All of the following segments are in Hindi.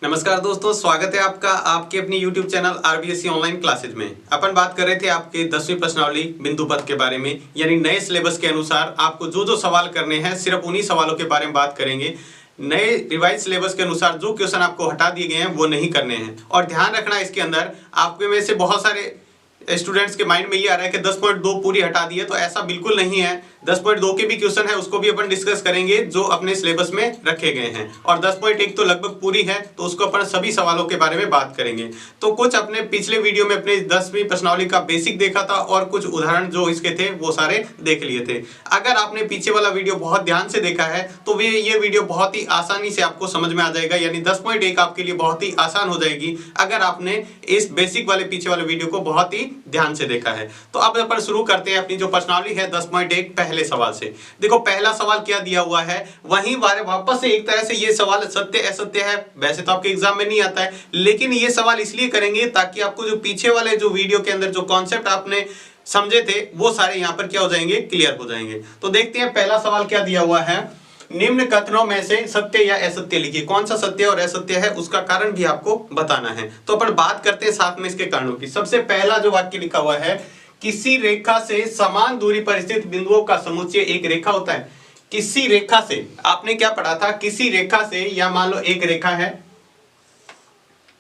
नमस्कार दोस्तों, स्वागत है आपका आपके अपनी YouTube channel RBSC online classes में। अपन बात कर रहे थे आपके 10वीं प्रश्नावली बिंदु पथ के बारे में, यानी नए सिलेबस के अनुसार आपको जो जो सवाल करने हैं सिर्फ उन्हीं सवालों के बारे में बात करेंगे। नए रिवाइज सिलेबस के अनुसार जो क्वेश्चन आपको हटा दिए गए हैं वो नहीं करने हैं। और ध्यान रखना, इसके अंदर आपके में से बहुत सारे स्टूडेंट्स के माइंड में ये आ रहा है कि 10.2 पूरी हटा दी है, तो ऐसा बिल्कुल नहीं है। 10.2 के भी क्वेश्चन है, उसको भी अपन डिस्कस करेंगे जो अपने सिलेबस में रखे गए हैं। और 10.1 तो लगभग पूरी है, तो उसको अपन सभी सवालों के बारे में बात करेंगे। तो कुछ अपने पिछले वीडियो में अपने 10वीं प्रश्नावली का बेसिक देखा था और कुछ उदाहरण जो इसके थे वो सारे देख लिए थे। अगर आपने पीछे वाला वीडियो बहुत ध्यान से देखा है तो ये वीडियो बहुत ही आसानी से आपको समझ में आ जाएगा, यानी 10.1 आपके लिए बहुत ही आसान हो जाएगी अगर आपने इस बेसिक वाले पीछे वाले वीडियो को बहुत ही ध्यान से देखा है। तो अब अपन शुरू करते हैं अपनी जो प्रश्नावली है 10.1 पहले सवाल से। देखो पहला सवाल क्या दिया हुआ है, वहीं वापस से एक तरह से ये सवाल सत्य असत्य है। वैसे तो आपके एग्जाम में नहीं आता है, लेकिन ये सवाल इसलिए करेंगे ताकि आपको जो पीछे वाले जो वीडियो के अंदर जो कॉन्सेप्ट आपने समझे थे वो सारे यहाँ पर क्या हो जाएंगे, क्लियर हो जाएंगे। तो देखते हैं पहला सवाल क्या दिया हुआ है। निम्न कथनों में से सत्य या असत्य लिखिए। कौन सा सत्य और असत्य है उसका कारण भी आपको बताना है। तो अपन बात करते हैं साथ में इसके कारणों की। सबसे पहला जो वाक्य लिखा हुआ है, किसी रेखा से समान दूरी पर स्थित बिंदुओं का समुच्चय एक रेखा होता है। किसी रेखा से, आपने क्या पढ़ा था, किसी रेखा से, या मान लो एक रेखा है,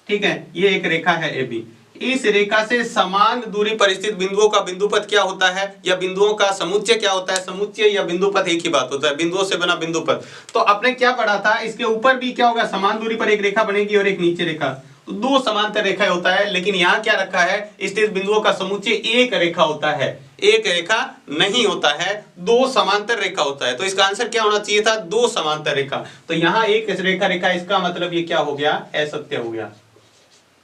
ठीक है, ये एक रेखा है AB। इस रेखा से समान दूरी पर स्थित बिंदुओं का बिंदुपथ क्या होता है, या बिंदुओं का समुच्चय क्या होता है। समुच्चय या बिंदुपथ एक ही बात होता है, बिंदुओं से बना बिंदुपथ। तो आपने क्या पढ़ा था, इसके ऊपर भी क्या होगा, समान दूरी पर एक रेखा बनेगी और एक नीचे रेखा, तो दो समांतर रेखा होता है। लेकिन यहाँ क्या रखा है, स्थित बिंदुओं का समुच्चय एक रेखा होता है, एक रेखा नहीं होता है, दो समांतर रेखा होता है। तो इसका आंसर क्या होना चाहिए था, दो समांतर रेखा। तो यहाँ एक रेखा, इसका मतलब ये क्या हो गया, असत्य हो गया।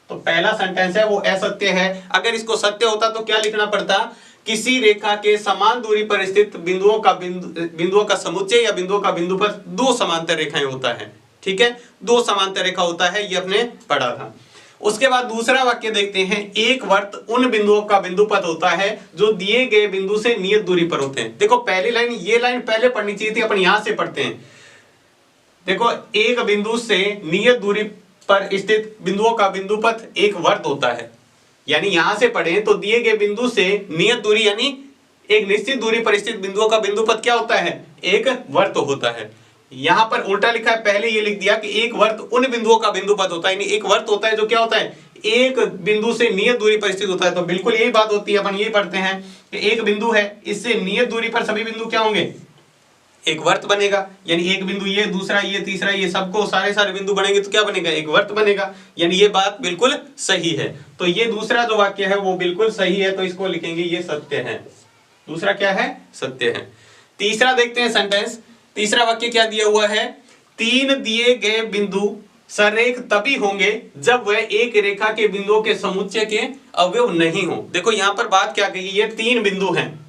तो पहला सेंटेंस है वो असत्य है। अगर इसको सत्य होता तो क्या लिखना पड़ता, किसी रेखा के समान दूरी पर स्थित बिंदुओं का समुच्चय या बिंदुओं का बिंदुपथ दो समांतर रेखाएं होता है। ठीक है, दो समांतर रेखा होता है, ये आपने पढ़ा था। उसके बाद दूसरा वाक्य देखते हैं, एक वर्त उन बिंदुओं का बिंदुपथ होता है जो दिए गए बिंदु से नियत दूरी पर होते हैं। देखो पहली लाइन, ये लाइन पहले पढ़नी चाहिए थी, अपन यहां से पढ़ते हैं। देखो एक बिंदु से नियत दूरी पर स्थित बिंदुओं का बिंदुपथ एक वर्त होता है। यानी यहां से पढ़ें तो दिए गए बिंदु से नियत दूरी यानी एक निश्चित दूरी पर स्थित बिंदुओं का बिंदुपथ क्या होता है, एक वर्त होता है। यहां पर उल्टा लिखा है, पहले ये लिख दिया कि एक वर्त उन बिंदुओं का बिंदुपथ होता है, यानी एक वर्त होता है जो क्या होता है, एक बिंदु से नियत दूरी पर स्थित होता है। तो बिल्कुल यही बात होती है, अपन ये पढ़ते हैं कि एक बिंदु है, इससे नियत दूरी पर सभी बिंदु क्या होंगे, एक वर्त बनेगा। यानी एक बिंदु ये, दूसरा ये, तीसरा ये, सबको सारे बिंदु बनेंगे तो क्या बनेगा, एक वर्त बनेगा। यानी ये बात बिल्कुल सही है। तो ये दूसरा जो वाक्य है वो बिल्कुल सही है, तो इसको लिखेंगे ये सत्य है। दूसरा क्या है, सत्य है। तीसरा देखते हैं सेंटेंस। तीसरा वाक्य क्या दिया हुआ है, तीन दिए गए बिंदु सरेख तभी होंगे जब वह एक रेखा के बिंदुओं के समुच्चय के अवयव नहीं हो। देखो यहां पर बात क्या कही, ये तीन बिंदु हैं,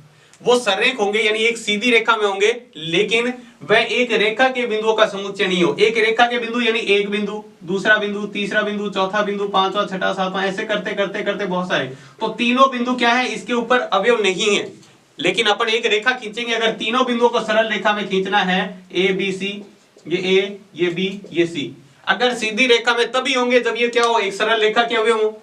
वो सरेख होंगे यानी एक सीधी रेखा में होंगे, लेकिन वह एक रेखा के बिंदुओं का समुच्चय नहीं हो। एक रेखा के बिंदु यानी एक बिंदु, दूसरा बिंदु, तीसरा बिंदु, चौथा बिंदु, पांचवा, छठा, सातवां, ऐसे करते करते करते बहुत सारे। तो तीनों बिंदु क्या है, इसके ऊपर अवयव नहीं है। लेकिन अपन एक रेखा खींचेंगे, अगर तीनों बिंदुओं को सरल रेखा में खींचना है, ABC, ये A, ये B, ये C, अगर सीधी रेखा में तभी होंगे जब ये क्या हो, एक सरल रेखा के अवयव हो।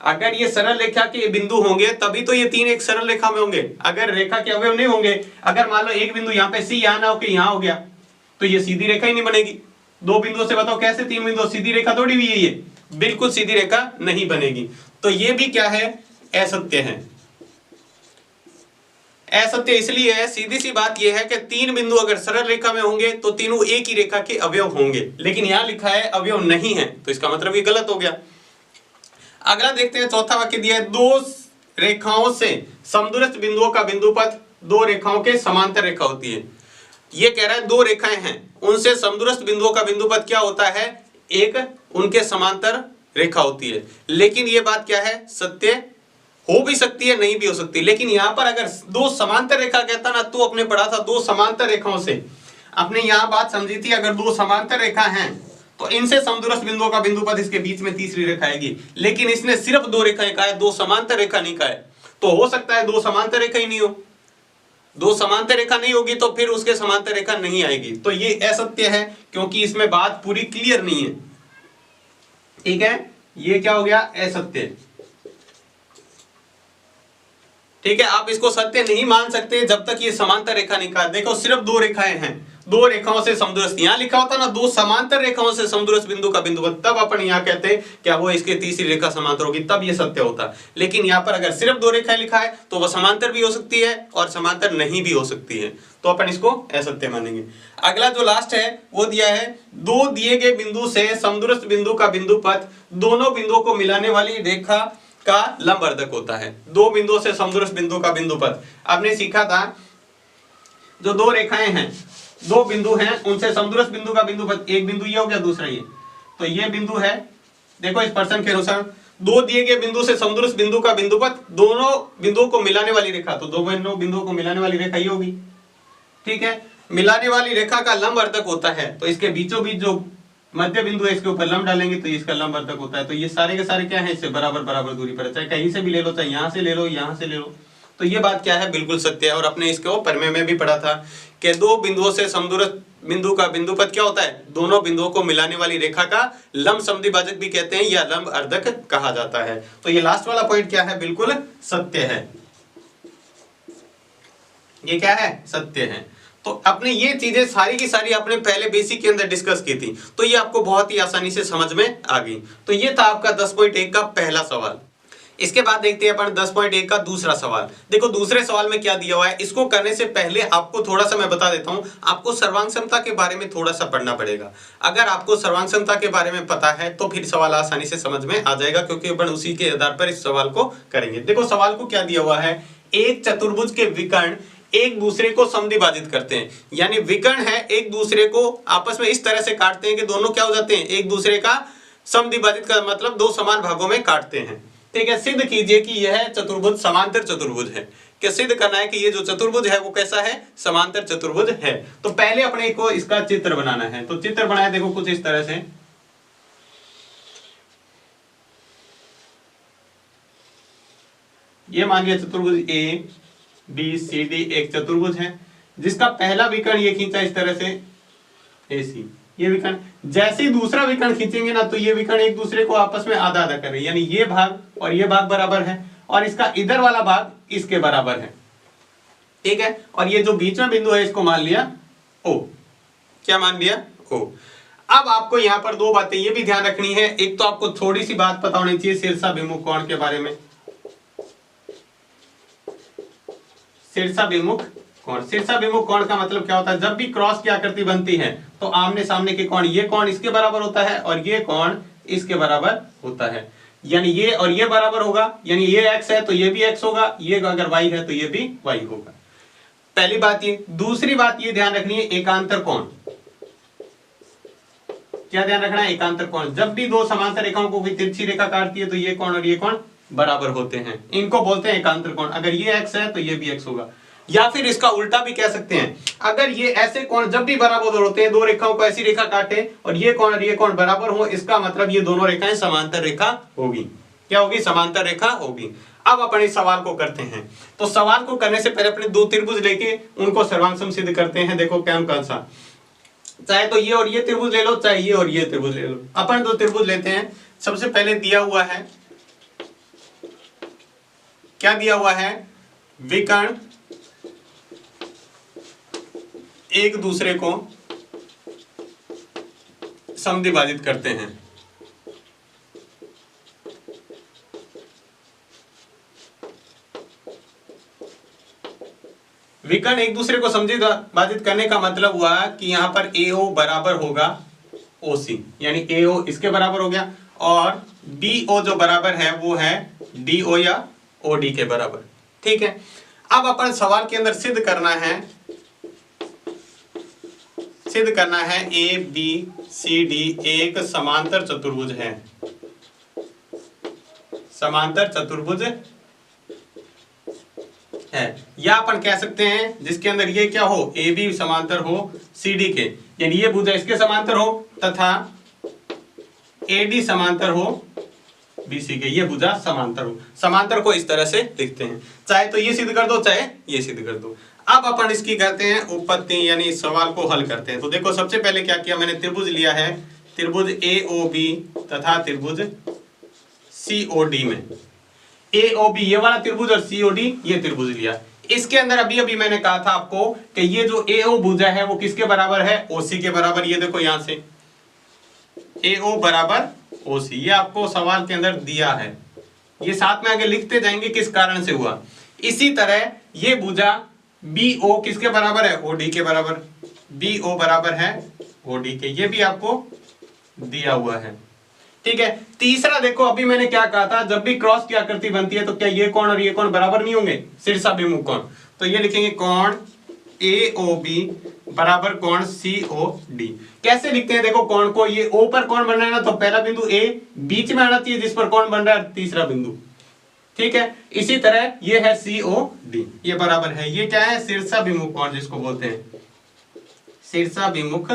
अगर ये सरल रेखा के बिंदु होंगे तभी तो ये तीन एक सरल रेखा में होंगे। अगर रेखा के अवयव नहीं होंगे, अगर मान लो एक बिंदु यहाँ पे C यहाँ ना होके यहाँ हो गया, तो ये सीधी रेखा ही नहीं बनेगी। दो बिंदुओं से बताओ कैसे तीन बिंदु, सीधी रेखा थोड़ी हुई है, ये बिल्कुल सीधी रेखा नहीं बनेगी। तो ये भी क्या है, असत्य है। असत्य इसलिए है, सीधी सी बात यह है कि तीन बिंदु अगर सरल रेखा में होंगे तो तीनों एक ही रेखा के अवयव होंगे, लेकिन यहां लिखा है अवयव नहीं है, तो इसका मतलब ये गलत हो गया। अगला देखते हैं, चौथा वाक्य दिया है, दो रेखाओं से समदूरस्थ बिंदुओं का बिंदुपथ दो रेखाओं के समांतर रेखा होती है। ये कह रहा है दो रेखाएं हैं, उनसे समदूरस्थ बिंदुओं का बिंदुपथ क्या होता है, एक उनके समांतर रेखा होती है। लेकिन ये बात क्या है, सत्य हो भी सकती है, नहीं भी हो सकती। लेकिन यहां पर अगर दो समांतर रेखा कहता ना, तो अपने पढ़ा था दो समांतर रेखाओं से, आपने यहां बात समझी थी, अगर दो समांतर रेखा हैं तो इनसे समदूरस्थ बिंदुओं का बिंदुपथ इसके बीच में तीसरी रेखा आएगी। लेकिन इसने सिर्फ दो रेखाएं कहा है, दो समांतर रेखा नहीं कहा है। तो हो सकता है दो समांतर रेखा ही नहीं हो, दो समांतर रेखा नहीं होगी तो फिर उसके समांतर रेखा नहीं आएगी। तो ये असत्य है, क्योंकि इसमें बात पूरी क्लियर नहीं है। ठीक है, ये क्या हो गया, असत्य। ठीक है, आप इसको सत्य नहीं मान सकते जब तक ये समांतर रेखा नहीं काट। देखो सिर्फ दो रेखाएं हैं, दो रेखाओं से समदूरस्थ, यहां लिखा होता ना दो समांतर रेखाओं से समदूरस्थ बिंदु का बिंदु, तब अपन यहां कहते हैं क्या वो इसके तीसरी रेखा समांतर होगी, तब ये सत्य होता। लेकिन यहां पर अगर सिर्फ दो रेखाएं लिखा है तो वह समांतर भी हो सकती है और समांतर नहीं भी हो सकती है, तो अपन इसको असत्य मानेंगे। अगला जो लास्ट है वो दिया है, दो दिए गए बिंदु से समदूरस्थ बिंदु का बिंदु पथ दोनों बिंदुओं को मिलाने वाली रेखा का लंबवर्धक होता है। दो बिंदुओं से समदूरस्थ बिंदु का बिंदु पथ आपने सीखा था, जो दो रेखाएं हैं, दो बिंदु हैं, उनसे समदूरस्थ बिंदु का बिंदु पथ, एक बिंदु ये हो गया, दूसरा ये, तो ये बिंदु है। देखो इस प्रश्न के अनुसार दो दिए गए बिंदु से समदूरस्थ बिंदु का बिंदु पथ दोनों बिंदुओं को मिलाने वाली रेखा, तो दो बिंदुओं को मिलाने वाली रेखा ये होगी। ठीक है, मिलाने वाली रेखा का लंबवर्धक होता है, तो इसके बीचों बीच जो मध्य बिंदु है इसके ऊपर लंब डालेंगे तो इसका लंबवर्धक होता है। तो ये सारे के सारे क्या है, इससे बराबर बराबर दूरी पर, चाहे कहीं से भी ले लो, चाहे यहां से ले लो, यहां से ले लो, तो ये बात क्या है, बिल्कुल सत्य है। और अपने इसको प्रमेय में भी पढ़ा था कि दो बिंदुओं से समदूरस्थ बिंदु का बिंदु पथ क्या होता है, दोनों बिंदुओं को मिलाने वाली रेखा का लंब समद्विभाजक भी कहते हैं या लंब अर्धक कहा जाता है। तो ये लास्ट वाला पॉइंट क्या है, बिल्कुल सत्य है। ये क्या है, सत्य है। तो अपने ये चीजें सारी की सारी आपने पहले बेसिक के अंदर डिस्कस की थी, तो ये आपको बहुत ही आसानी से समझ में आ गई। तो ये था आपका 10.1 का पहला सवाल। इसके बाद देखते हैं अपन 10.1 का दूसरा सवाल। देखो दूसरे सवाल में क्या दिया हुआ है, इसको करने से पहले आपको थोड़ा सा मैं बता देता हूं, आपको सर्वांग क्षमता के बारे में थोड़ा सा पढ़ना पड़ेगा। अगर आपको सर्वांग क्षमता के बारे में पता है तो फिर सवाल आसानी से समझ में आ जाएगा, क्योंकि अपन उसी के आधार पर इस सवाल को करेंगे। देखो सवाल को क्या दिया हुआ है, एक चतुर्भुज के विकर्ण एक दूसरे को समद्विभाजित करते हैं, यानी विकर्ण है एक दूसरे को आपस में इस तरह से काटते हैं कि दोनों क्या हो जाते हैं, एक दूसरे का समद्विभाजित का मतलब दो समान भागों में काटते हैं। ठीक है, सिद्ध कीजिए कि यह चतुर्भुज समांतर चतुर्भुज है। क्या सिद्ध करना है कि ये जो चतुर्भुज है वो कैसा है, समांतर चतुर्भुज है। तो पहले अपने को इसका चित्र बनाना है, तो चित्र बनाया देखो कुछ इस तरह से। ये मान लिया चतुर्भुज ए बी सी डी एक चतुर्भुज है, जिसका पहला विकर्ण ये खींचा इस तरह से ए सी, ये विकर्ण। जैसे ही दूसरा विकर्ण खींचेंगे ना तो ये विकर्ण एक दूसरे को आपस में आधा आधा कर रहे हैं, यानी ये भाग और ये भाग बराबर है और इसका इधर वाला भाग इसके बराबर है। ठीक है, और ये जो बीच में बिंदु है इसको मान लिया ओ। क्या मान लिया, ओ। अब आपको यहां पर दो बातें ये भी ध्यान रखनी है। एक तो आपको थोड़ी सी बात पता होनी चाहिए शीर्षाभिमुख कोण के बारे में। शीर्षाभिमुख कोण, शीर्षाभिमुख कोण का मतलब क्या होता है, जब भी क्रॉस की आकृति बनती है तो आमने सामने के कोण, ये कोण इसके बराबर होता है और ये कोण इसके बराबर होता है, यानी ये और ये बराबर होगा, यानी ये x है तो ये भी x होगा, ये अगर y है तो ये भी y होगा। पहली बात ये। दूसरी बात ये ध्यान रखनी है एकांतर कोण। क्या ध्यान रखना है, एकांतर कोण। जब भी दो समांतर रेखाओं को कोई तिरछी रेखा काटती है तो ये कोण और ये कोण बराबर होते हैं, इनको बोलते हैं एकांतर कोण। अगर ये x है तो ये भी x होगा, या फिर इसका उल्टा भी कह सकते हैं, अगर ये ऐसे कोण जब भी बराबर होते हैं, दो रेखाओं को ऐसी रेखा काटे और ये कोण बराबर हो, इसका मतलब ये दोनों रेखाएं समांतर रेखा होगी। क्या होगी, समांतर रेखा होगी। अब अपन इस सवाल को करते हैं। तो सवाल को करने से पहले अपने दो त्रिभुज लेके उनको सर्वांग सिद्ध करते हैं। देखो क्या कौन सा, चाहे तो ये और ये त्रिभुज ले लो, चाहे ये और ये त्रिभुज ले लो। अपन दो त्रिभुज लेते हैं। सबसे पहले दिया हुआ है, क्या दिया हुआ है, विकर्ण एक दूसरे को समद्विभाजित करते हैं। विकर्ण एक दूसरे को समद्विभाजित करने का मतलब हुआ कि यहां पर AO बराबर होगा OC, यानी AO इसके बराबर हो गया और BO जो बराबर है वो है DO या OD के बराबर। ठीक है, अब अपन सवाल के अंदर सिद्ध करना है ABCD एक समांतर चतुर्भुज है। समांतर चतुर्भुज है, या अपन कह सकते हैं जिसके अंदर ये क्या हो, AB समांतर हो CD के, यानी ये भुजा इसके समांतर हो तथा AD समांतर हो BC के, ये भुजा समांतर हो। समांतर को इस तरह से लिखते हैं, चाहे तो ये सिद्ध कर दो चाहे ये सिद्ध कर दो। अब अपन इसकी करते हैं उत्पत्ति, यानी इस सवाल को हल करते हैं। तो देखो सबसे पहले क्या किया मैंने, त्रिभुज लिया है त्रिभुज AOB तथा त्रिभुज COD में, AOB ये वाला त्रिभुज और COD ये त्रिभुज लिया। इसके अंदर अभी अभी मैंने कहा था आपको कि ये जो AO भुजा है वो किसके बराबर है, OC के बराबर। ये देखो यहां से AO बराबर OC, ये आपको सवाल के अंदर दिया है, ये साथ में आगे लिखते जाएंगे किस कारण से हुआ। इसी तरह ये भुजा BO किसके बराबर है, OD के बराबर, BO बराबर है OD के, ये भी आपको दिया हुआ है। ठीक है, तीसरा देखो अभी मैंने क्या कहा था, जब भी क्रॉस की आकृति बनती है तो क्या ये कोण और ये कोण बराबर नहीं होंगे, शीर्षाभिमुख कोण। तो ये लिखेंगे कोण AOB बराबर कोण COD। कैसे लिखते हैं देखो कोण को, ये O पर कोण बन रहा है ना, तो पहला बिंदु A बीच में आना चाहिए जिस पर कोण बन रहा है तीसरा बिंदु। ठीक है, इसी तरह ये है COD, ये बराबर है, ये क्या है, शीर्षाभिमुख कोण जिसको बोलते हैं, शीर्षाभिमुख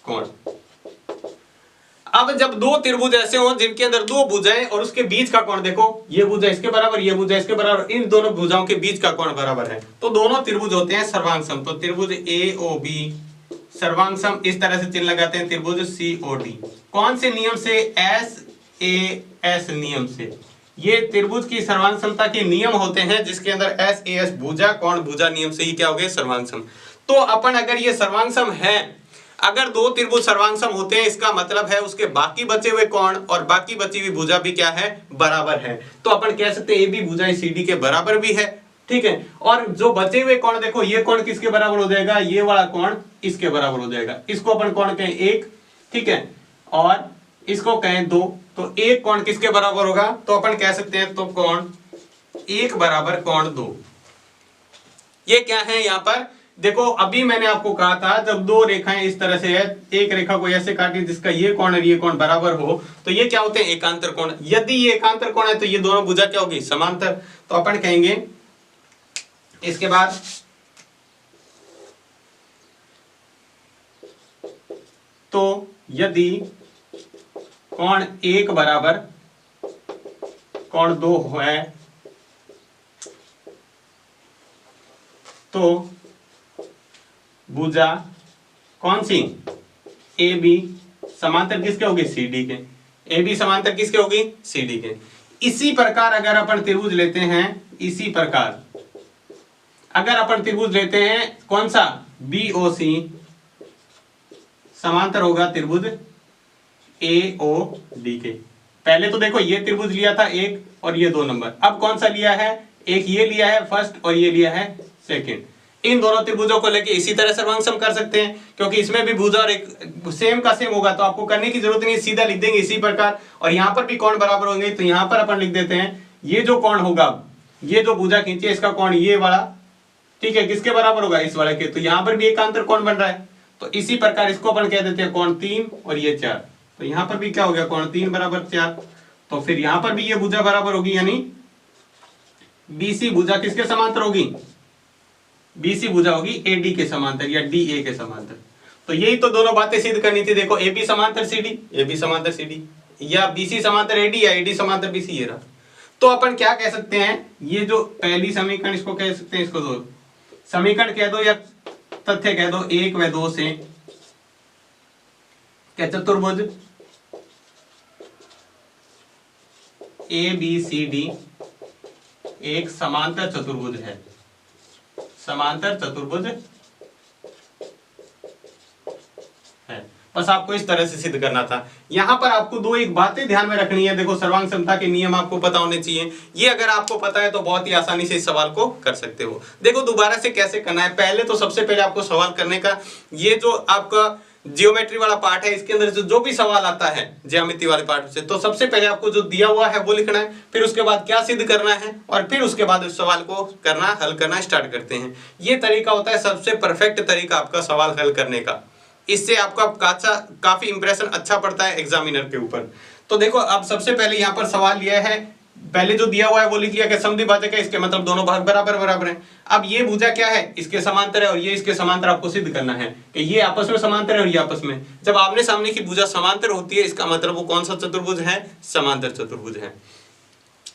कोण। अब जब दो त्रिभुज ऐसे हो जिनके अंदर दो भुजाएं और उसके बीच का कोण देखो, ये भुजा इसके बराबर, ये भुजा इसके बराबर, इन दोनों भुजाओं के बीच का कोण बराबर है, तो दोनों त्रिभुज होते हैं सर्वांगसम। तो त्रिभुज AOB सर्वांगसम, इस तरह से चिन्ह लगाते हैं त्रिभुज COD। कौन से नियम से, SAS नियम से। ये त्रिभुज की सर्वांगसमता के नियम होते हैं जिसके अंदर SAS भुजा कोण भुजा नियम से ही क्या हो गए, सर्वांगसम। तो अपन अगर ये सर्वांगसम है, अगर दो त्रिभुज सर्वांगसम होते हैं इसका मतलब है उसके बाकी बचे हुए कोण और बाकी बची हुई भुजा भी क्या है, बराबर है। तो अपन कह सकते हैं AB भुजा CD के बराबर भी है। ठीक है, और जो बचे हुए कोण देखो, ये कोण किसके बराबर हो जाएगा, ये वाला कोण इसके बराबर हो जाएगा। इसको अपन कोण कहें 1, ठीक है, और इसको कहें 2, तो एक कोण किसके बराबर होगा, तो अपन कह सकते हैं तो कोण 1 बराबर कोण 2। ये क्या है, यहाँ पर देखो अभी मैंने आपको कहा था जब दो रेखाएं इस तरह से है, एक रेखा को ऐसे काटी जिसका ये कोण और ये कोण बराबर हो, तो ये क्या होते हैं, एकांतर कोण। यदि ये एकांतर कोण है तो ये दोनों भुजा क्या होगी, समांतर। तो अपन कहेंगे इसके बाद तो यदि कोण 1 बराबर कोण 2 है तो भुजा कौन सी, AB समांतर किसके होगी, CD के। AB समांतर किसके होगी, CD के। इसी प्रकार अगर अपन त्रिभुज लेते हैं, इसी प्रकार अगर अपन त्रिभुज लेते हैं कौन सा, BOC समांतर होगा त्रिभुज AOD के। पहले तो देखो ये त्रिभुज लिया था 1 और ये 2 नंबर, अब कौन सा लिया है, एक ये लिया है फर्स्ट और ये लिया है सेकंड। इन दोनों त्रिभुजों को लेके इसी तरह सर्वांगसम कर सकते हैं, क्योंकि इसमें भी भुजा और एक सेम का सेम होगा, तो आपको करने की जरूरत नहीं, सीधा लिख देंगे इसी प्रकार। और यहाँ पर भी कोण बराबर होंगे, तो यहाँ पर अपन लिख देते हैं ये जो कोण होगा, ये जो भुजा खींची है इसका कोण ये वाला, ठीक है, किसके बराबर होगा, इस वाले के। तो यहाँ पर भी एकांतर कोण बन रहा है, तो इसी प्रकार इसको अपन कह देते हैं कोण 3 और ये 4। तो यहाँ पर भी क्या हो गया, कोण 3 बराबर 4। तो फिर यहाँ पर भी ये भुजा बराबर होगी, यानी BC भुजा किसके समांतर होगी, BC भुजा होगी AD के समांतर या DA के समांतर। तो यही तो दोनों बातें सिद्ध करनी थी। देखो AB समांतर CD, AB समांतर CD, या BC समांतर AD या AD समांतर BC, ये रहा। तो अपन क्या कह सकते हैं, ये जो पहली समीकरण इसको कह सकते हैं, इसको दो समीकरण कह दो या तथ्य कह दो, 1 व 2 से क्या चतुर्भुज ABCD एक समांतर चतुर्भुज है, समांतर चतुर्भुज है। बस आपको इस तरह से सिद्ध करना था। यहां पर आपको दो एक बातें ध्यान में रखनी है। देखो सर्वांगसमता के नियम आपको पता होने चाहिए, ये अगर आपको पता है तो बहुत ही आसानी से इस सवाल को कर सकते हो। देखो दोबारा से कैसे करना है, पहले तो सबसे पहले आपको सवाल करने का, ये जो आपका जियोमेट्री वाला पार्ट है इसके अंदर जो भी सवाल आता है ज्यामिति वाले पार्ट से, तो सबसे पहले आपको जो दिया हुआ है वो लिखना है, फिर उसके बाद क्या सिद्ध करना है और फिर उसके बाद उस सवाल को करना, हल करना स्टार्ट करते हैं। ये तरीका होता है सबसे परफेक्ट तरीका आपका सवाल हल करने का। इससे आपका काफी इंप्रेशन अच्छा पड़ता है एग्जामिनर के ऊपर। तो देखो अब सबसे पहले यहाँ पर सवाल लिया है, पहले जो दिया हुआ है वो लिख लिया कि समद्विभाजक है, इसके मतलब दोनों भाग बराबर बराबर हैं। अब ये भुजा क्या है, इसके समांतर है और ये इसके समांतर आपको सिद्ध करना है कि ये आपस में समांतर है और ये आपस में। जब आमने सामने की भुजा समांतर होती है इसका मतलब वो कौन सा चतुर्भुज है, समांतर चतुर्भुज है।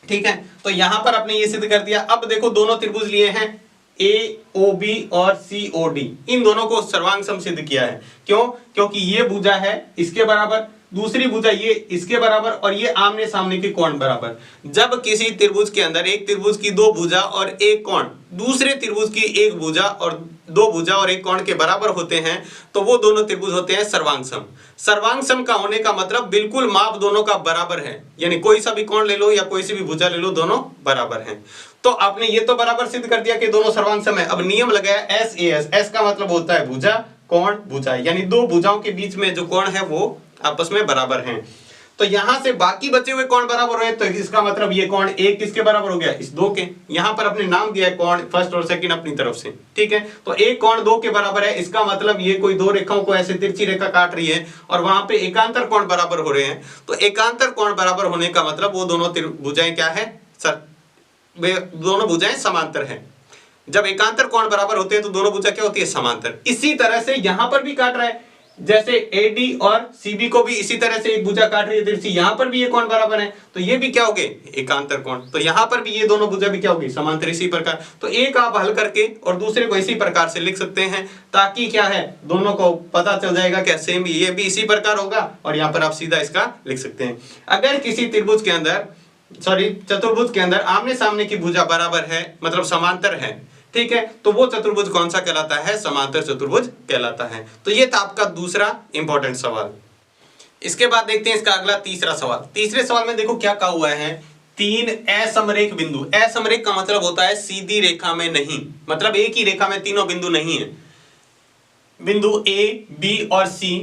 ठीक है, तो यहां पर आपने ये सिद्ध कर दिया। अब देखो दोनों त्रिभुज लिए हैं AOB और COD, इन दोनों को सर्वांगसम सिद्ध किया है। क्यों? क्योंकि ये भुजा है इसके बराबर, दूसरी भुजा ये इसके बराबर और ये आमने सामने के कोण बराबर। जब किसी त्रिभुज के अंदर एक त्रिभुज की दो भुजा और एक कोण दूसरे त्रिभुज की एक भुजा और दो भुजा और एक कोण के बराबर होते हैं तो वो दोनों त्रिभुज होते हैं सर्वांगसम। सर्वांगसम का होने का मतलब बिल्कुल माप दोनों का बराबर है, यानी कोई सा भी कोण ले लो या कोई सी भी भुजा ले लो, दोनों बराबर हैं। तो आपने ये तो बराबर सिद्ध कर दिया कि दोनों सर्वांगसम है। अब नियम लगाया एस ए एस। एस का मतलब होता है भुजा, कोण, भुजा, यानी दो भुजाओं के बीच में जो कोण है वो आपस में बराबर हैं। तो यहां से बाकी बचे हुए कोण बराबर हुए तो इसका मतलब ये कोण एक किसके बराबर हो गया? इस दो के। यहां पर अपने नाम दिया है कोण फर्स्ट और सेकंड अपनी तरफ से, ठीक है। तो एक कोण दो के बराबर है, इसका मतलब ये कोई दो रेखाओं को ऐसे तिरछी रेखा काट रही है और वहां पे एकांतर कोण बराबर हो रहे हैं। तो एकांतर कोण बराबर होने का मतलब वो दोनों भुजाएं क्या है? वे दोनों भुजाएं समांतर है। जब एकांतर कोण बराबर होते हैं तो दोनों भुजा क्या होती है? समांतर। इसी तरह से यहां पर भी काट रहा है, जैसे AD और CB को भी इसी तरह से एक भुजा काट रही है तिरछी, यहां पर भी ये कोण बराबर है तो ये भी क्या हो गए? एकांतर कोण। तो यहां पर भी ये दोनों भुजा भी क्या होगी? समांतर। इसी प्रकार तो एक आप हल करके और दूसरे को इसी प्रकार से लिख सकते हैं ताकि क्या है दोनों को पता चल जाएगा कि सेम ये भी इसी प्रकार होगा और यहां पर आप सीधा इसका लिख सकते हैं। अगर किसी त्रिभुज के अंदर चतुर्भुज के अंदर आमने सामने की भुजा बराबर है मतलब समांतर है, ठीक है, तो वो चतुर्भुज कौन सा कहलाता है? समांतर चतुर्भुज कहलाता है। तो ये था आपका दूसरा इंपॉर्टेंट सवाल। इसके बाद देखते हैं इसका अगला तीसरा सवाल। तीसरे सवाल में देखो क्या कहा हुआ है, तीन असमरेख बिंदु। असमरेख का मतलब होता है सीधी रेखा में नहीं, मतलब एक ही रेखा में तीनों बिंदु नहीं है। बिंदु A, B और C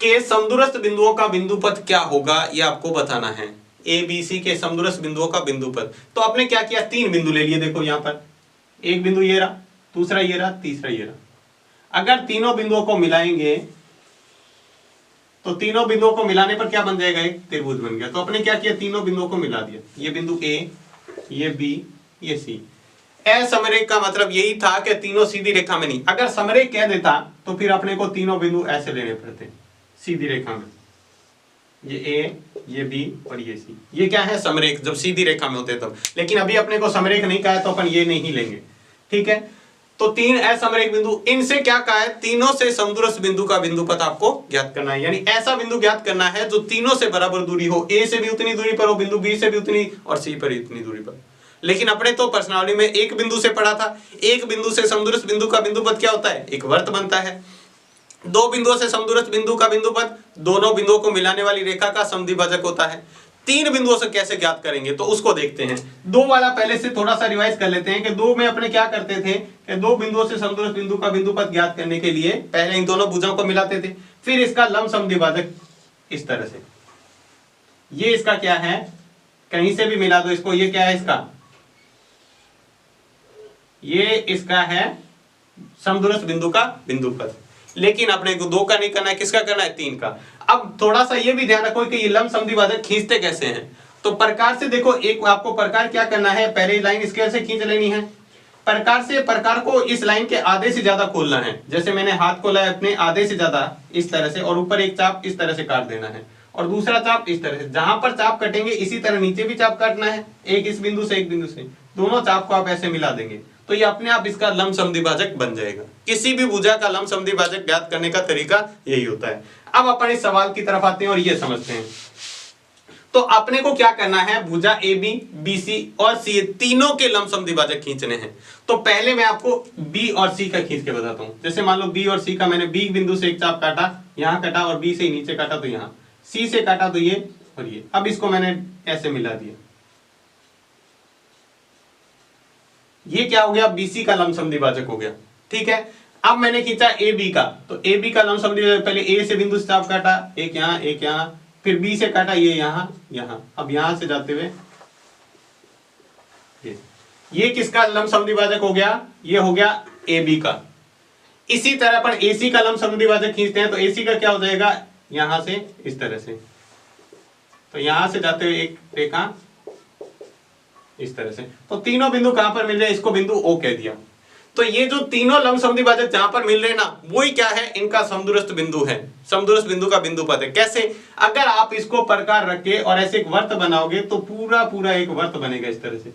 के समदूरस्थ बिंदुओं का बिंदुपथ क्या होगा ये आपको बताना है। A, B, C के समदूरस्थ बिंदुओं का बिंदुपथ। तो आपने क्या किया, तीन बिंदु ले लिए। देखो यहां पर एक बिंदु ये रहा, दूसरा ये रहा, तीसरा ये रहा। अगर तीनों बिंदुओं को मिलाएंगे तो तीनों बिंदुओं को मिलाने पर क्या बन जाएगा? एक त्रिभुज बन गया। तो अपने क्या किया, तीनों बिंदुओं को मिला दिया। ये बिंदु A, ये B, ये C। असमरेख का मतलब यही था कि तीनों सीधी रेखा में नहीं। अगर समरेख कह देता तो फिर अपने को तीनों बिंदु ऐसे लेने पड़ते सीधी रेखा में, ये A, ये B और ये C। ये क्या है? समरेख, जब सीधी रेखा में होते तब। लेकिन अभी अपने को समरेख नहीं कहा है तो अपन ये नहीं लेंगे, ठीक है। तो तीन असमरेख बिंदु, इनसे क्या कहा है? तीनों से समदूरस्थ बिंदु का बिंदुपथ आपको ज्ञात करना है, यानी ऐसा बिंदु ज्ञात करना है जो तीनों से बराबर दूरी हो। A से भी उतनी दूरी पर हो, बिंदु B से भी उतनी और C पर इतनी दूरी पर। लेकिन अपने तो प्रश्नावली में एक बिंदु से पढ़ा था, एक बिंदु से समदूरस्थ बिंदु का बिंदुपथ क्या होता है? एक वर्त बनता है। दो बिंदुओं से समदूरस्थ बिंदु का बिंदुपथ दोनों बिंदुओं को मिलाने वाली रेखा का समद्विभाजक होता है। तीन बिंदुओं से कैसे ज्ञात करेंगे तो उसको देखते हैं। दो वाला पहले से थोड़ा सा रिवाइज कर लेते हैं कि दो में अपने क्या करते थे कि दो बिंदुओं से समदूरस्थ बिंदु का बिंदुपथ ज्ञात करने के लिए पहले इन दोनों भुजाओं को मिलाते थे, फिर इसका लंब समद्विभाजक इस तरह से। ये इसका क्या है, कहीं से भी मिला दो इसको, ये क्या है इसका, ये इसका है समदूरस्थ बिंदु का बिंदुपथ। लेकिन अपने को दो का नहीं करना है, किसका करना है? तीन का। अब थोड़ा सा ये भी ध्यान रखो कि ये लंब समद्विभाजक खींचते कैसे हैं। तो प्रकार से देखो, एक आपको प्रकार क्या करना है, पहले लाइन स्केल से खींच लेनी है। प्रकार से प्रकार को इस लाइन के आधे से ज्यादा खोलना है। जैसे मैंने हाथ खोला है अपने आधे से ज्यादा इस तरह से, और ऊपर एक चाप इस तरह से काट देना है और दूसरा चाप इस तरह से। जहां पर चाप कटेंगे इसी तरह नीचे भी चाप काटना है, एक इस बिंदु से एक बिंदु से, दोनों चाप को आप ऐसे मिला देंगे तो ये अपने आप इसका लंब समद्विभाजक बन जाएगा। किसी भी भुजा का लंब समद्विभाजक ज्ञात करने का तरीका यही होता है। अब अपन इस सवाल की तरफ आते हैं और ये समझते हैं। तो अपने को क्या करना है, भुजा AB, BC और C तीनों के लंब समद्विभाजक खींचने हैं। तो पहले मैं आपको B और C का खींच के बताता हूं। जैसे मान लो B और C का, मैंने B बिंदु से एक चाप काटा, यहां काटा, और B से नीचे काटा तो यहां, C से काटा तो ये और ये। अब इसको मैंने ऐसे मिला दिया, ये क्या हो गया, BC का लंब समद्विभाजक हो गया, ठीक है। अब मैंने खींचा AB का, तो AB का लंब समद्विभाजक, पहले A से बिंदु से चाप काटा, एक यहां एक यहां, फिर B से काटा, ये यहां यहां, अब यहां से जाते हुए ये किसका लंब समद्विभाजक हो गया, ये हो गया AB का। इसी तरह पर AC का लंब समद्विभाजक खींचते हैं तो AC का क्या हो जाएगा, यहां से इस तरह से, तो यहां से जाते हुए एक रेखा इस तरह से। तो तीनों बिंदु कहां पर मिल रहे हैं, इसको बिंदु O कह दिया। तो ये जो तीनों लंब समद्विभाजक जहां पर मिल रहे हैं ना, वही क्या है, इनका समदूरस्थ बिंदु है, समदूरस्थ बिंदु का बिंदुपथ है। कैसे, अगर आप इसको प्रकार रख के और ऐसे एक वर्त बनाओगे तो पूरा पूरा एक वर्त बनेगा इस तरह से,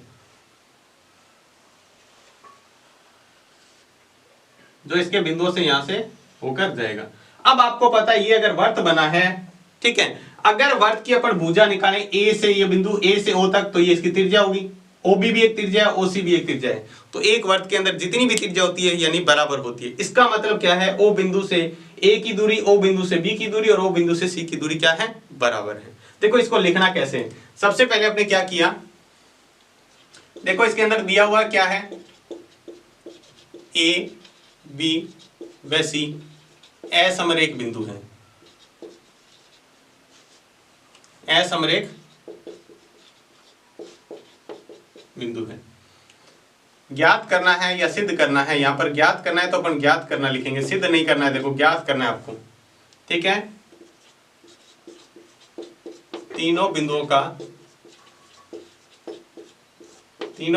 जो इसके बिंदुओं से यहां से होकर जाएगा। अब आपको पता है ये अगर वर्त बना है, ठीक है, अगर वर्त की अपन भुजा निकालें ए से, ये बिंदु ए से ओ तक, तो ये इसकी त्रिज्या होगी, ओबी भी एक त्रिज्या है, ओसी भी एक त्रिज्या है, तो एक वर्त के अंदर जितनी भी त्रिज्या होती है यानी बराबर होती है। इसका मतलब क्या है, ओ बिंदु से ए की दूरी, ओ बिंदु से बी की दूरी और ओ बिंदु से सी की दूरी क्या है, बराबर है। देखो इसको लिखना कैसे है, सबसे पहले आपने क्या किया, देखो इसके अंदर दिया हुआ क्या है, ए बी व सी असमरेख बिंदु है, असमरेख बिंदु है। ज्ञात करना है या सिद्ध करना है, यहां पर ज्ञात करना है तो अपन ज्ञात करना लिखेंगे, सिद्ध नहीं करना है, देखो ज्ञात करना है आपको, ठीक है। तीनों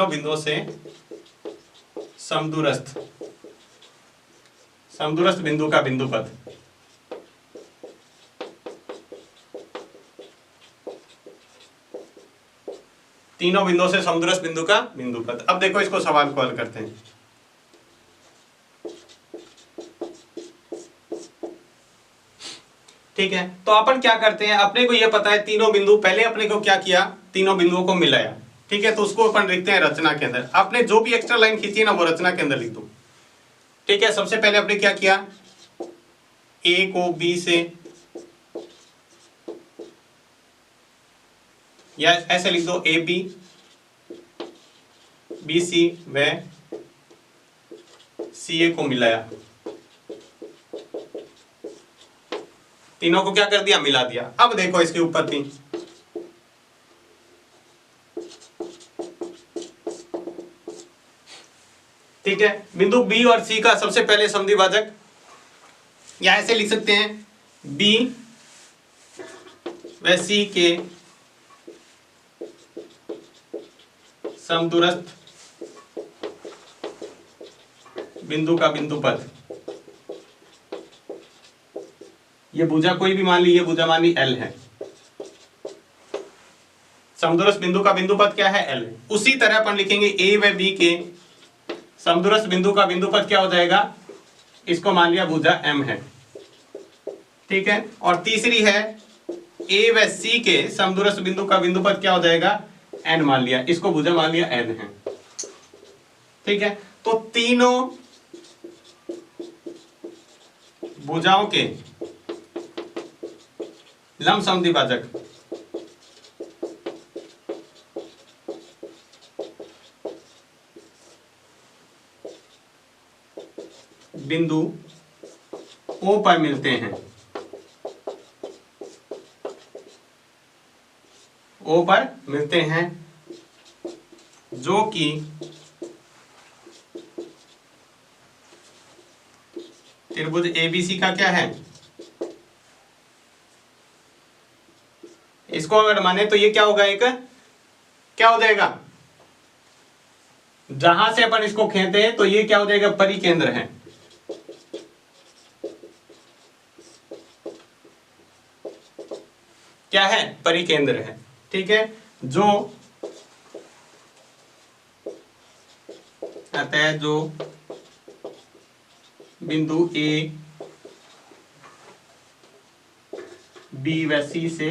बिंदुओं से समदूरस्थ बिंदु का बिंदुपथ, तीनों बिंदुओं से समदूरस्थ बिंदु का बिंदुपथ। अब देखो इसको सवाल को हल करते हैं। ठीक है, तो अपन क्या करते हैं, अपने को यह पता है तीनों बिंदु, पहले अपने को क्या किया, तीनों बिंदुओं को मिलाया, ठीक है, तो उसको अपन लिखते हैं रचना के अंदर। आपने जो भी एक्स्ट्रा लाइन खींची है ना वो रचना के अंदर लिख दो, ठीक है। सबसे पहले आपने क्या किया, ए को बी से, या ऐसे लिख दो, ए बी बी सी व सी ए को मिलाया, तीनों को क्या कर दिया, मिला दिया। अब देखो इसकी उत्पत्ति, ठीक है, बिंदु बी और सी का सबसे पहले समद्विभाजक, या ऐसे लिख सकते हैं, बी व सी के समदूरस्थ बिंदु का बिंदुपथ, ये भुजा कोई भी मान ली, ये भुजा मान ली एल है, समदूरस्थ बिंदु का बिंदुपथ क्या है, एल है। उसी तरह अपन लिखेंगे ए व बी के समदूरस्थ बिंदु का बिंदुपथ क्या हो जाएगा, इसको मान लिया भुजा एम है, ठीक है। और तीसरी है ए व सी के समदूरस्थ बिंदु का बिंदुपथ क्या हो जाएगा, एन मान लिया, इसको भुजा मान लिया एन है, ठीक है। तो तीनों भुजाओं के लंब समद्विभाजक बिंदु ओ पर मिलते हैं, ओ पर मिलते हैं, जो कि त्रिभुज एबीसी का क्या है, इसको अगर माने तो ये क्या होगा, एक क्या हो जाएगा, जहां से अपन इसको खींचते हैं तो ये क्या हो जाएगा, परिकेंद्र है, क्या है, परिकेंद्र है, ठीक है। जो अतः जो बिंदु ए बी व सी से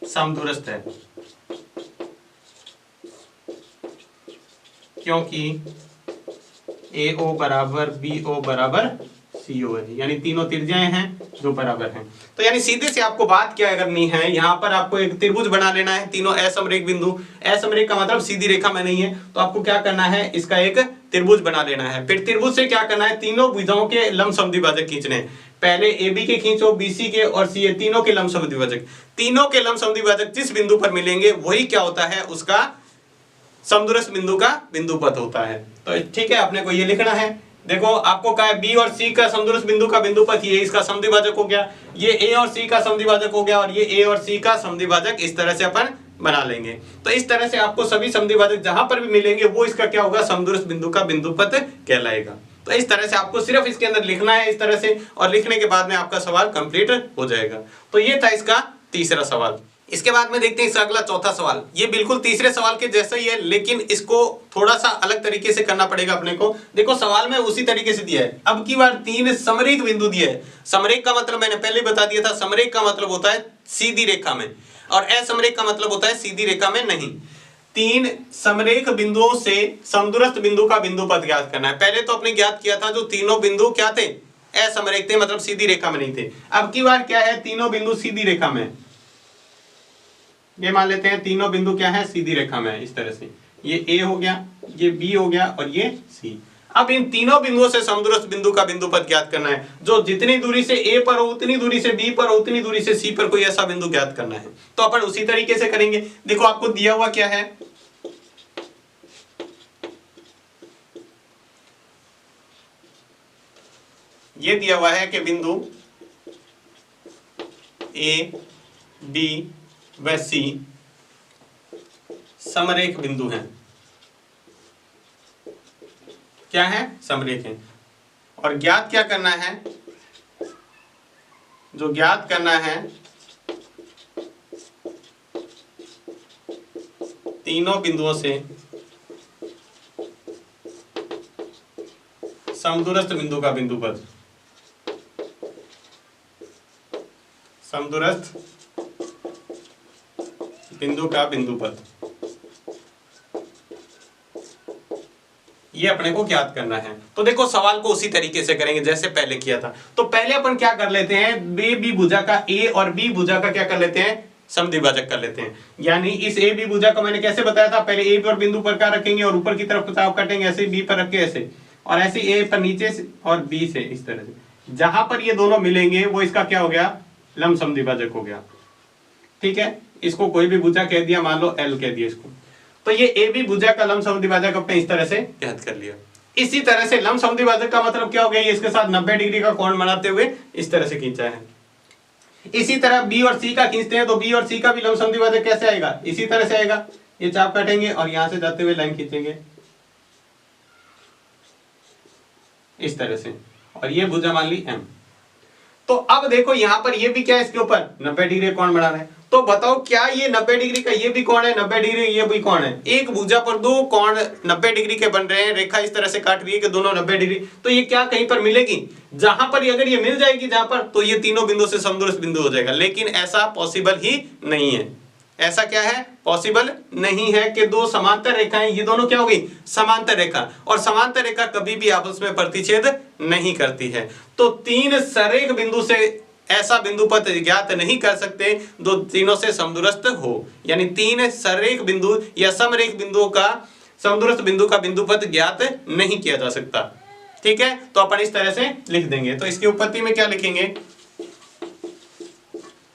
समदूरस्थ है, क्योंकि ए ओ बराबर बी ओ बराबर सी ओ है, यानी तीनों त्रिज्याएं हैं जो बराबर हैं। तो यानी सीधे से आपको बात क्या करनी है, यहाँ पर आपको एक त्रिभुज बना लेना है, तीनों असमरेख बिंदु, असमरेख का मतलब सीधी रेखा में नहीं है, तो आपको क्या करना है, इसका एक त्रिभुज बना लेना है। फिर त्रिभुज से क्या करना है, तीनों भुजाओं के लंब समद्विभाजक खींचने हैं, पहले ए बी के खींचो, बी सी के और सी ए, तीनों के लंब समद्विभाजक, तीनों के लंब समद्विभाजक जिस बिंदु पर मिलेंगे वही क्या होता है, उसका समदूरस्थ बिंदु का बिंदुपथ होता है। तो ठीक है, आपने को ये लिखना है। देखो आपको कहा है बी और सी का समदूरस्थ बिंदु का बिंदुपथ, ये इसका समद्विभाजक हो गया, ये ए और सी का समद्विभाजक हो गया, और ये ए और सी का समद्विभाजक, इस तरह से अपन बना लेंगे। तो इस तरह से आपको सभी समद्विभाजक जहां पर भी मिलेंगे वो इसका क्या होगा, समदूरस्थ बिंदु का बिंदुपथ कहलाएगा। तो इस तरह से आपको सिर्फ इसके अंदर लिखना है इस तरह से, और लिखने के बाद में आपका सवाल कंप्लीट हो जाएगा। तो ये था इसका तीसरा सवाल। इसके बाद में देखते हैं इसका अगला चौथा सवाल। ये बिल्कुल तीसरे सवाल के जैसा ही है, लेकिन इसको थोड़ा सा अलग तरीके से करना पड़ेगा अपने को। देखो सवाल में उसी तरीके से दिया है, अब की बार 3 समरेख बिंदु दिया है। समरेख का मतलब मैंने पहले बता दिया था, समरेख का मतलब होता है सीधी रेखा में, और असमरेख का मतलब होता है सीधी रेखा में नहीं। 3 समरेख बिंदुओं से समदूरस्थ बिंदु का बिंदु पद ज्ञात करना है। पहले तो अपने ज्ञात किया था जो तीनों बिंदु क्या थे, असमरेख थे, मतलब सीधी रेखा में नहीं थे। अब की बार क्या है, तीनों बिंदु सीधी रेखा में। ये मान लेते हैं तीनों बिंदु क्या है, सीधी रेखा में है। इस तरह से ये A हो गया, ये B हो गया और ये C। अब इन तीनों बिंदुओं से समदूरस्थ बिंदु का बिंदु पद ज्ञात करना है, जो जितनी दूरी से A पर हो, उतनी दूरी से B पर हो, उतनी दूरी से C पर कोई ऐसा बिंदु ज्ञात करना है। तो अपन उसी तरीके से करेंगे। देखो आपको दिया हुआ क्या है, ये दिया हुआ है कि बिंदु A, B व C समरेख बिंदु हैं। क्या है, समरेख हैं। और ज्ञात क्या करना है, जो ज्ञात करना है तीनों बिंदुओं से समदूरस्थ बिंदु का बिंदु पद, समदूरस्थ बिंदु का बिंदु पद, ये अपने को ज्ञात करना है। तो देखो सवाल को उसी तरीके से करेंगे जैसे पहले किया था। तो पहले अपन क्या कर लेते हैं, बी भुजा का ए और बी भुजा का क्या कर लेते हैं, समद्विभाजक कर लेते हैं। यानी इस ए बी भुजा को मैंने कैसे बताया था, पहले ए पर बिंदु पर क्या रखेंगे और ऊपर की तरफ किताब काटेंगे, ऐसे बी पर रख के ऐसे, और ऐसे ए पर नीचे से और बी से इस तरह से। जहां पर ये दोनों मिलेंगे वो इसका क्या हो गया, लंब समद्विभाजक हो गया। ठीक है, इसको कोई भी भुजा कह दिया, मान लो एल कह दिया इसको। तो ये ए बी भुजा का लंब समद्विभाजक अपने इस तरह से ज्ञात कर लिया। इसी तरह से लंब समद्विभाजक का मतलब क्या हो गया, ये इसके साथ 90 डिग्री का कोण बनाते हुए इस तरह से खींचा है। इसी तरह बी और सी का खींचते हैं, तो बी और सी का भी लंब समद्विभाजक कैसे आएगा, इसी तरह से आएगा। ये चाप काटेंगे और यहां से जाते हुए लाइन खींचेंगे इस तरह से, और ये भुजा मान ली एम। तो अब देखो यहां पर ये भी क्या है, इसके ऊपर 90 डिग्री कोण बना रहे हैं। तो बताओ क्या ये 90 डिग्री का ये भी कोण है, 90 डिग्री ये भी कोण है। एक भुजा पर दो कोण 90 डिग्री के बन रहे हैं, रेखा इस तरह से काट रही है कि दोनों 90 डिग्री। तो ये क्या कहीं पर मिलेगी, जहां पर अगर ये मिल जाएगी जहां पर, तो ये तीनों बिंदु से समदूरस्थ बिंदु हो जाएगा। लेकिन ऐसा पॉसिबल ही नहीं है। ऐसा क्या है, पॉसिबल नहीं है कि दो समांतर रेखाएं, ये दोनों क्या हो गई, समांतर रेखा, और समांतर रेखा कभी भी आपस में प्रतिच्छेद नहीं करती है। तो 3 सरेख बिंदु से ऐसा बिंदु पद ज्ञात नहीं कर सकते जो तीनों से समदूरस्थ हो। यानी 3 सरेख बिंदु या समरेख बिंदुओं का समदूरस्थ बिंदु का बिंदु पद ज्ञात नहीं किया जा सकता। ठीक है, तो अपन इस तरह से लिख देंगे। तो इसकी उत्पत्ति में क्या लिखेंगे,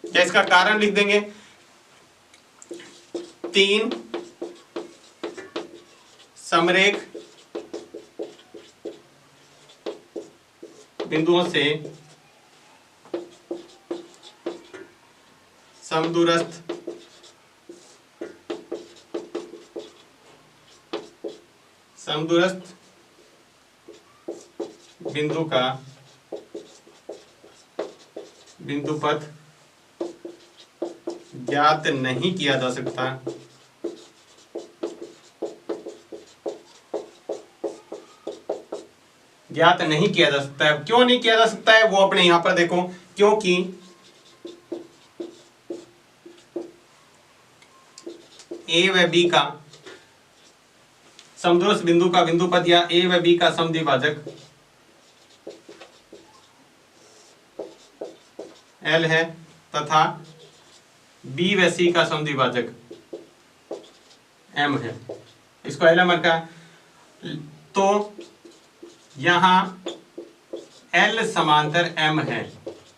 या इसका कारण लिख देंगे, 3 समरेख बिंदुओं से समदूरस्थ बिंदु का बिंदु पद ज्ञात नहीं किया जा सकता। ज्ञात नहीं किया जा सकता है। क्यों नहीं किया जा सकता है, वो अपने यहां पर देखो, क्योंकि ए व बी का समदूरस्थ बिंदु का बिंदु पद या ए व बी का समद्विभाजक एल है, तथा बी व सी का समद्विभाजक एम है। इसको एल एम रखा। तो यहां एल समांतर एम है,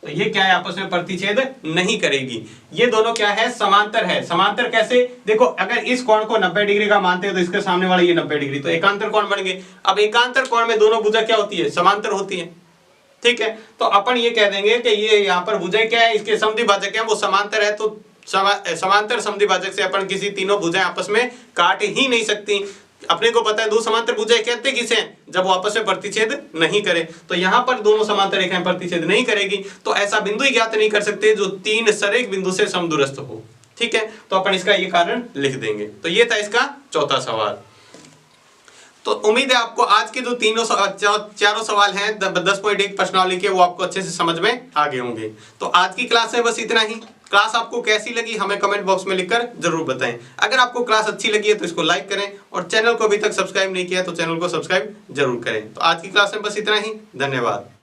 तो ये क्या है, आपस में प्रतिच्छेद नहीं करेगी। ये दोनों क्या है, समांतर है। समांतर कैसे, देखो अगर इस कोण को 90 डिग्री का मानते हैं तो इसके सामने वाला ये 90 डिग्री, तो एकांतर कोण बन गए। अब एकांतर कोण में दोनों भुजा क्या होती है, समांतर होती है। ठीक है, तो अपन ये कह देंगे कि ये यहाँ पर भुजा क्या है, इसके समद्विभाजक है, वो समांतर है। तो समांतर समद्विभाजक से अपन किसी तीनों भुजाएं आपस में काट ही नहीं सकती। अपने को पता है दो समांतर भुजाएं कहते किसे हैं, जब वो आपस में प्रतिच्छेद नहीं करे। तो यहां पर दोनों समांतर रेखाएं प्रतिच्छेद नहीं करेगी, तो ऐसा बिंदु ही ज्ञात नहीं कर सकते जो 3 सरेख बिंदु से समदूरस्थ हो। ठीक है, तो अपन इसका ये कारण लिख देंगे। तो ये था इसका चौथा सवाल। तो उम्मीद है आपको आज के जो चारों सवाल हैं 10.1 प्रश्नावली के, वो आपको अच्छे से समझ में आ गए होंगे। तो आज की क्लास में बस इतना ही। क्लास आपको कैसी लगी हमें कमेंट बॉक्स में लिखकर जरूर बताएं। अगर आपको क्लास अच्छी लगी है तो इसको लाइक करें, और चैनल को अभी तक सब्सक्राइब नहीं किया तो चैनल को सब्सक्राइब जरूर करें। तो आज की क्लास में बस इतना ही। धन्यवाद।